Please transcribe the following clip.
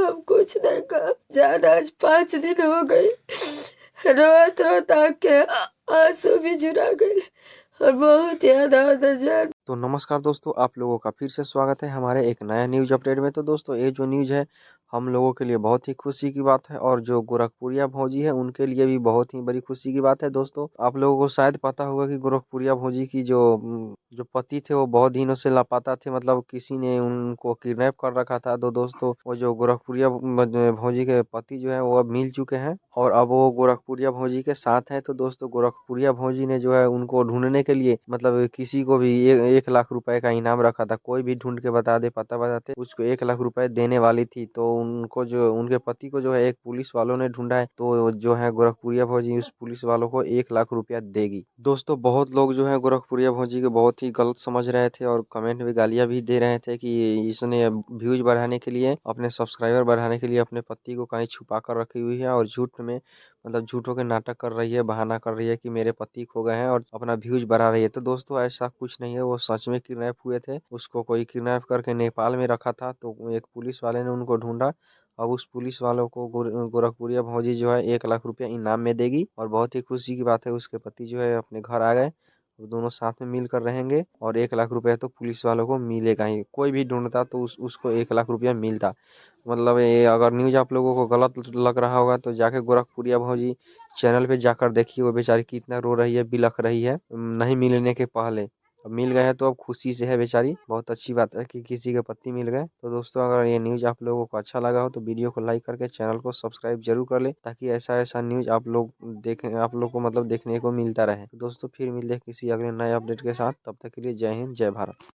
हम कुछ नहीं कहा। जान आज 5 दिन हो गई, रोत रोत आके आंसू भी जुड़ा गए और बहुत याद आता जान। तो नमस्कार दोस्तों, आप लोगों का फिर से स्वागत है हमारे एक नया न्यूज़ अपडेट में। तो दोस्तों, ये जो न्यूज़ है हम लोगों के लिए बहुत ही खुशी की बात है और जो गोरखपुरिया भौजी है उनके लिए भी बहुत ही बड़ी खुशी की बात है। दोस्तों, आप लोगों को शायद पता होगा कि गोरखपुरिया भौजी की जो पति थे वो बहुत दिनों से लापता थे, मतलब किसी ने उनको किडनैप कर रखा था। तो दोस्तों, वो जो गोरखपुरिया भौजी के पति जो है वो अब मिल चुके हैं और अब वो गोरखपुरिया भौजी के साथ है। तो दोस्तों, गोरखपुरिया भौजी ने जो है उनको ढूंढने के लिए, मतलब किसी को भी 1 लाख रुपए का इनाम रखा था। कोई भी ढूंढ के बता दे, पता बताते उसको 1 लाख रुपए देने वाली थी। तो उनको जो उनके पति को जो है एक पुलिस वालों ने ढूंढा है, तो जो है गोरखपुरिया भौजी उस पुलिस वालों को 1 लाख रुपया देगी। दोस्तों, बहुत लोग जो है गोरखपुरिया भौजी के बहुत ही गलत समझ रहे थे और कमेंट में गालियां भी दे रहे थे कि इसने व्यूज बढ़ाने के लिए, अपने सब्सक्राइबर बढ़ाने के लिए अपने पति को कहीं छुपा कर रखी हुई है और झूठ में, मतलब झूठों के नाटक कर रही है, बहाना कर रही है कि मेरे पति खो गए हैं और अपना व्यूज बढ़ा रही है। तो दोस्तों, ऐसा कुछ नहीं है, वो सच में किडनैप हुए थे। उसको कोई किडनैप करके नेपाल में रखा था, तो एक पुलिस वाले ने उनको ढूंढा। अब उस पुलिस वालों को गोरखपुरिया भौजी जो है 1 लाख रुपया इनाम में देगी और बहुत ही खुशी की बात है, उसके पति जो है अपने घर आ गए। वो दोनों साथ में मिलकर रहेंगे और 1 लाख रुपया तो पुलिस वालों को मिलेगा ही। कोई भी ढूंढता तो उसको 1 लाख रुपया मिलता। मतलब ये अगर न्यूज़ आप लोगों को गलत लग रहा होगा तो जाके गोरखपुरिया भौजी चैनल पे जाकर देखिए, वो बेचारी कितना रो रही है, बिलख रही है नहीं मिलने के पहले। अब मिल गए हैं तो अब खुशी से है बेचारी। बहुत अच्छी बात है कि किसी के पति मिल गए। तो दोस्तों, अगर ये न्यूज़ आप लोगों को अच्छा लगा हो तो वीडियो को लाइक करके चैनल को सब्सक्राइब जरूर कर ले, ताकि ऐसा ऐसा न्यूज़ आप लोग को मतलब देखने को मिलता रहे। तो दोस्तों, फिर मिलते हैं किसी अगले नए अपडेट के साथ। तब तक के लिए जय हिंद, जय भारत।